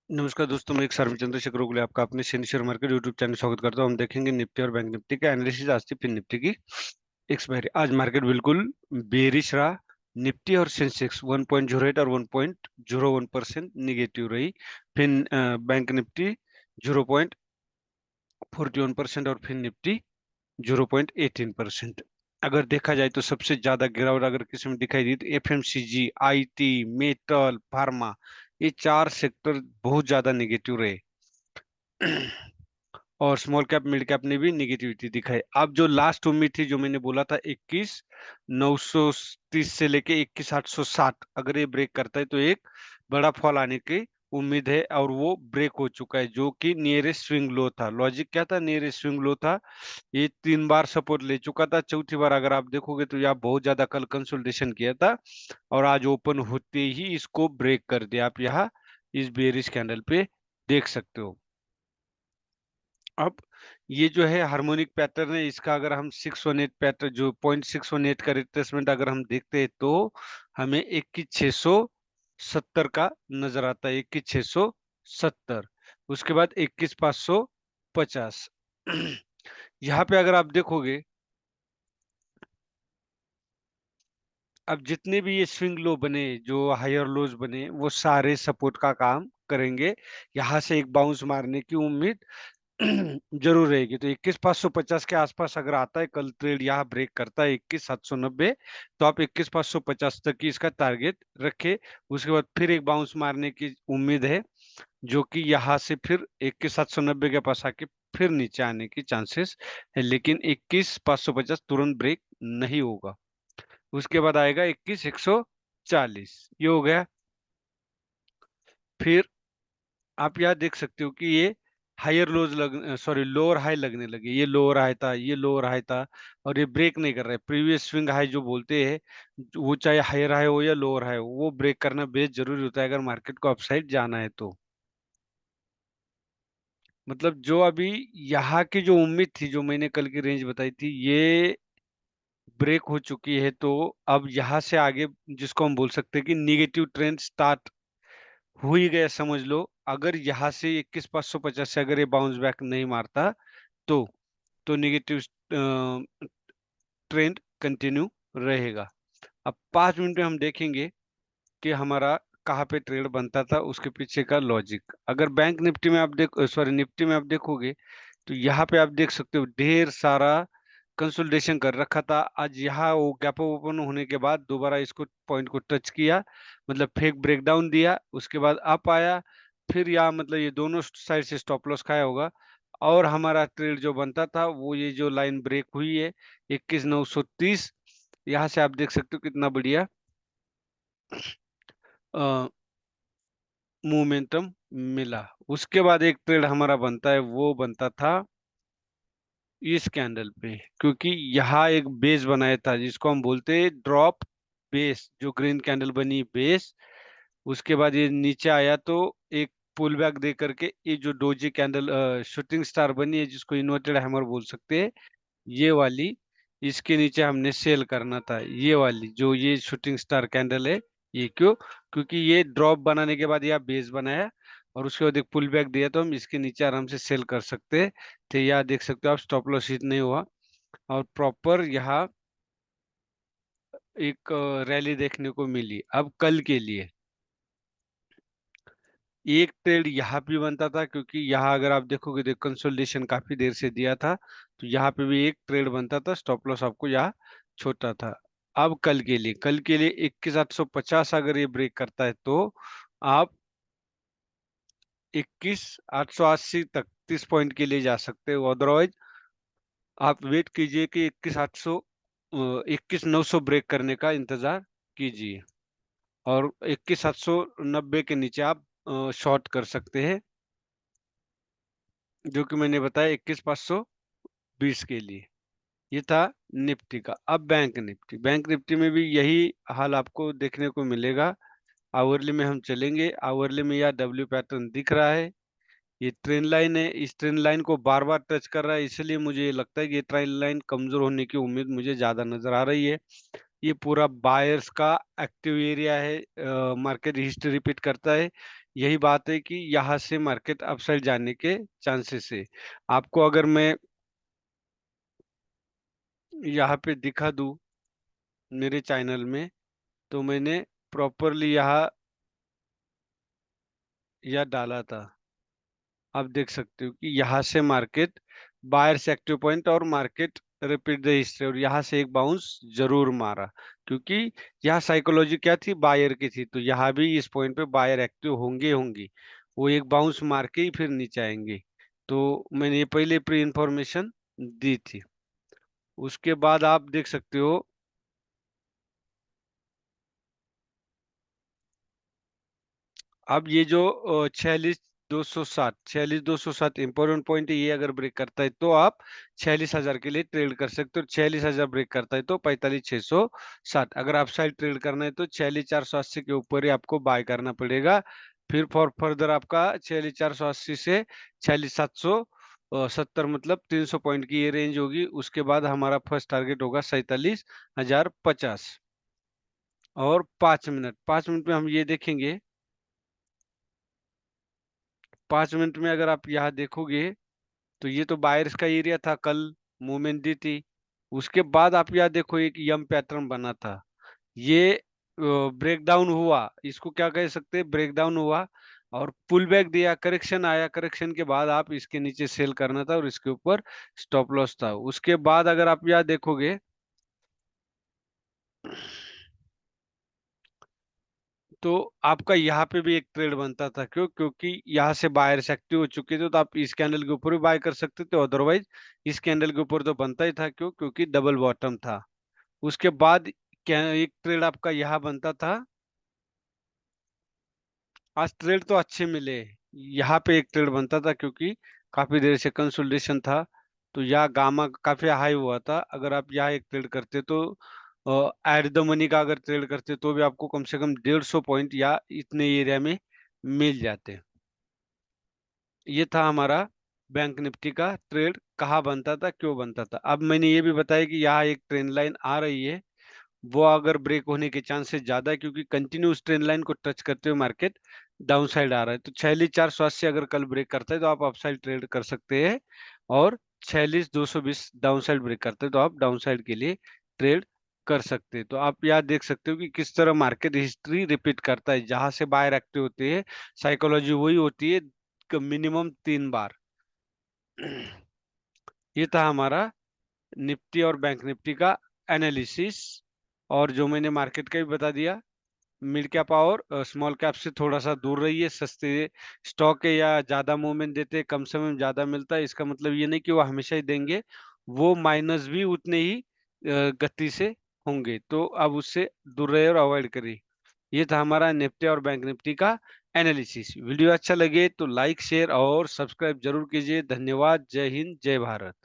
नमस्कार दोस्तों, मैं एक सर्व चंद्रशेखर ओगले आपका अपने Shani share market YouTube channel में स्वागत करता हूं। हम देखेंगे निफ्टी और बैंक निफ्टी का एनालिसिस आज थी फिर निफ्टी की एक्सपायरी। आज मार्केट बिल्कुल बेरिश रहा। निफ्टी और सेंसेक्स 1.08 और 1.01% निगेटिव रही। फिर बैंक निफ्टी 0.41% और फिर निफ्टी 0.18%। अगर देखा जाए तो सबसे ज्यादा गिरावट अगर किसी में दिखाई दी तो एफएमसीजी, आईटी, मेटल, फार्मा, ये चार सेक्टर बहुत ज्यादा निगेटिव रहे। और स्मॉल कैप मिड कैप ने भी निगेटिविटी दिखाई। अब जो लास्ट उम्मीद थी, जो मैंने बोला था 21,930 से लेके 21,860, अगर ये ब्रेक करता है तो एक बड़ा फॉल आने की उम्मीद है, और वो ब्रेक हो चुका है, जो कि नियरेस्ट स्विंग लो था। लॉजिक क्या था? नियरेस्ट स्विंग लो था। ये 3 बार सपोर्ट ले चुका था, चौथी बार अगर आप देखोगे तो यहाँ बहुत ज्यादा कल कंसोलिडेशन किया था, और आज ओपन होते ही इसको ब्रेक कर दिया। आप यहाँ इस बेरिश कैंडल पे देख सकते हो। अब ये जो है हार्मोनिक पैटर्न है, इसका अगर हम 618 पैटर्न, जो 0.618 का रिट्रेसमेंट अगर हम देखते हैं तो हमें 21,670 का नजर आता है। 21,670, उसके बाद 21,550। यहाँ पे अगर आप देखोगे, अब जितने भी ये स्विंग लो बने, जो हायर लोज बने, वो सारे सपोर्ट का काम करेंगे। यहाँ से एक बाउंस मारने की उम्मीद जरूर रहेगी। तो 21,550 के आसपास अगर आता है, कल ट्रेड यहाँ ब्रेक करता है 21,790, तो आप 21,550 तक की इसका टारगेट रखे। उसके बाद फिर एक बाउंस मारने की उम्मीद है, जो कि यहाँ से फिर 21,790 के पास आके फिर नीचे आने की चांसेस है, लेकिन 21,550 तुरंत ब्रेक नहीं होगा। उसके बाद आएगा 21,140, ये हो गया। फिर आप यहाँ देख सकते हो कि ये higher lows sorry lower high लगने लगे। ये लोअर हाई था, ये लोअर हाई था, और ये ब्रेक नहीं कर रहा है। प्रीवियस स्विंग हाई जो बोलते हैं, वो चाहे हायर हाई हो या लोअर हाई हो, वो ब्रेक करना बेहद जरूरी होता है अगर मार्केट को अपसाइड जाना है तो। मतलब जो अभी यहाँ की जो उम्मीद थी, जो मैंने कल की रेंज बताई थी, ये ब्रेक हो चुकी है। तो अब यहाँ से आगे, जिसको हम बोल सकते हैं कि निगेटिव ट्रेंड स्टार्ट हो ही गया समझ लो। अगर यहाँ से 21,550 से अगर ये बाउंस बैक नहीं मारता तो नेगेटिव ट्रेंड कंटिन्यू रहेगा। अब 5 मिनट में हम देखेंगे कि हमारा कहाँ पे ट्रेड बनता था, उसके पीछे का लॉजिक। अगर बैंक निफ्टी में आप सॉरी निफ्टी में आप देखोगे, तो यहाँ पे आप देख सकते हो ढेर सारा कंसोलिडेशन कर रखा था। आज यहाँ वो गैप ओपन होने के बाद दोबारा इसको पॉइंट को टच किया, मतलब फेक ब्रेकडाउन दिया, उसके बाद अप आया। फिर यहाँ मतलब ये दोनों साइड से स्टॉप लॉस खाया होगा, और हमारा ट्रेड जो बनता था वो ये जो लाइन ब्रेक हुई है 21,930, यहाँ से आप देख सकते हो कितना बढ़िया मोमेंटम मिला। उसके बाद एक ट्रेड हमारा बनता है, वो बनता था इस कैंडल पे, क्योंकि यहाँ एक बेस बनाया था जिसको हम बोलते हैं ड्रॉप बेस, जो ग्रीन कैंडल बनी बेस। उसके बाद ये नीचे आया तो एक पुल बैक दे करके ये जो डोजी कैंडल शूटिंग स्टार बनी है, जिसको इन्वर्टेड हैमर बोल सकते हैं, ये वाली, इसके नीचे हमने सेल करना था। ये वाली जो ये शूटिंग स्टार कैंडल है, ये क्यों? क्योंकि ये ड्रॉप बनाने के बाद यह बेस बनाया, और उसके बाद एक पुल बैक दिया, तो हम इसके नीचे आराम से सेल कर सकते हैं। तो यह देख सकते हो आप, स्टॉप लॉस हिट नहीं हुआ, और प्रॉपर यहाँ एक रैली देखने को मिली। अब कल के लिए एक ट्रेड यहाँ भी बनता था, क्योंकि यहाँ अगर आप देखोगे तो कंसोलिडेशन काफी देर से दिया था, तो यहाँ पे भी एक ट्रेड बनता था, स्टॉप लॉस आपको यहाँ छोटा था। अब कल के लिए 21,850 अगर ये ब्रेक करता है तो आप 21,880 तक 30 पॉइंट के लिए जा सकते हो। अदरवाइज आप वेट कीजिए कि 21,900 ब्रेक करने का इंतजार कीजिए, और 21,790 के नीचे आप शॉर्ट कर सकते हैं, जो कि मैंने बताया 21,520 के लिए। ये था निफ्टी का। अब बैंक निफ्टी में भी यही हाल आपको देखने को मिलेगा। आवरली में हम चलेंगे। आवरली में यह डब्ल्यू पैटर्न दिख रहा है, ये ट्रेन लाइन है, इस ट्रेन लाइन को बार बार टच कर रहा है, इसलिए मुझे ये लगता है कि ये ट्रेन लाइन कमजोर होने की उम्मीद मुझे ज्यादा नजर आ रही है। ये पूरा बायर्स का एक्टिव एरिया है, मार्केट हिस्ट्री रिपीट करता है। यही बात है कि यहाँ से मार्केट अपसाइड जाने के चांसेस है। आपको अगर मैं यहाँ पे दिखा दूं मेरे चैनल में, तो मैंने प्रॉपरली यहाँ यह डाला था। आप देख सकते हो कि यहाँ से मार्केट बायर्स एक्टिव पॉइंट और मार्केट रिपीट द हिस्ट्री, और यहाँ से एक बाउंस जरूर मारा, क्योंकि यहाँ साइकोलॉजी क्या थी, बायर की थी। तो यहाँ भी इस पॉइंट पे बायर एक्टिव होंगे होंगी, वो एक बाउंस मार के ही फिर नीचे आएंगे। तो मैंने ये पहले प्री इंफॉर्मेशन दी थी। उसके बाद आप देख सकते हो, अब ये जो 46,260 इंपॉर्टेंट पॉइंट है, ये अगर ब्रेक करता है तो आप 46,000 के लिए ट्रेड कर सकते हो। 46,000 ब्रेक करता है तो 45,660। अगर आप साइड ट्रेड करना है तो 46,480 के ऊपर ही आपको बाय करना पड़ेगा। फिर फॉर फर्दर आपका 46,480 से 46,770, मतलब 300 पॉइंट की ये रेंज होगी। उसके बाद हमारा फर्स्ट टारगेट होगा 47,050। और 5 मिनट, 5 मिनट में हम ये देखेंगे। 5 मिनट में अगर आप यहाँ देखोगे तो ये तो बायर्स का एरिया था, कल मूवमेंट दी थी। उसके बाद आप यहाँ देखो एक यम पैटर्न बना था। ये ब्रेक डाउन हुआ, इसको क्या कह सकते हैं, ब्रेक डाउन हुआ और पुल बैक दिया, करेक्शन आया। करेक्शन के बाद आप इसके नीचे सेल करना था और इसके ऊपर स्टॉप लॉस था। उसके बाद अगर आप यहाँ देखोगे तो आपका यहाँ पे भी एक ट्रेड बनता था। क्यों? क्योंकि यहाँ से बायर्स एक्टिव हो चुके थे, तो आप इस कैंडल के ऊपर भी बाय कर सकते थे, अदरवाइज इस कैंडल के ऊपर तो बनता ही था। क्यों? क्योंकि डबल बॉटम था। उसके बाद क्या एक ट्रेड आपका यहाँ बनता था। आज ट्रेड तो अच्छे मिले। यहाँ पे एक ट्रेड बनता था क्योंकि काफी देर से कंसोलिडेशन था, तो यहाँ गामा काफी हाई हुआ था। अगर आप यहाँ एक ट्रेड करते तो एट द मनी का अगर ट्रेड करते तो भी आपको कम से कम 150 पॉइंट या इतने एरिया में मिल जाते। ये था हमारा बैंक निफ्टी का ट्रेड, कहाँ बनता था, क्यों बनता था। अब मैंने ये भी बताया कि यहाँ एक ट्रेंड लाइन आ रही है, वो अगर ब्रेक होने के चांसेस ज्यादा है, क्योंकि कंटिन्यूस ट्रेंड लाइन को टच करते हुए मार्केट डाउन साइड आ रहा है। तो 46,480 अगर कल ब्रेक करता है तो आप अपसाइड ट्रेड कर सकते हैं, और 46,220 डाउन साइड ब्रेक करते हैं तो आप डाउन साइड के लिए ट्रेड कर सकते हैं। तो आप यहाँ देख सकते हो कि किस तरह मार्केट हिस्ट्री रिपीट करता है। जहां से बायर एक्टिव होते हैं, साइकोलॉजी वही होती है, मिनिमम 3 बार। ये था हमारा निफ्टी और बैंक निफ्टी का एनालिसिस। और जो मैंने मार्केट का भी बता दिया, मिड कैप और स्मॉल कैप से थोड़ा सा दूर रहिए। सस्ते स्टॉक है या ज्यादा मूवमेंट देते हैं, कम समय में ज्यादा मिलता है, इसका मतलब ये नहीं कि वो हमेशा ही देंगे। वो माइनस भी उतने ही गति से होंगे, तो अब उससे दूर रहे और अवॉइड करिए। ये था हमारा निफ्टी और बैंक निफ्टी का एनालिसिस। वीडियो अच्छा लगे तो लाइक शेयर और सब्सक्राइब जरूर कीजिए। धन्यवाद। जय हिंद, जय भारत।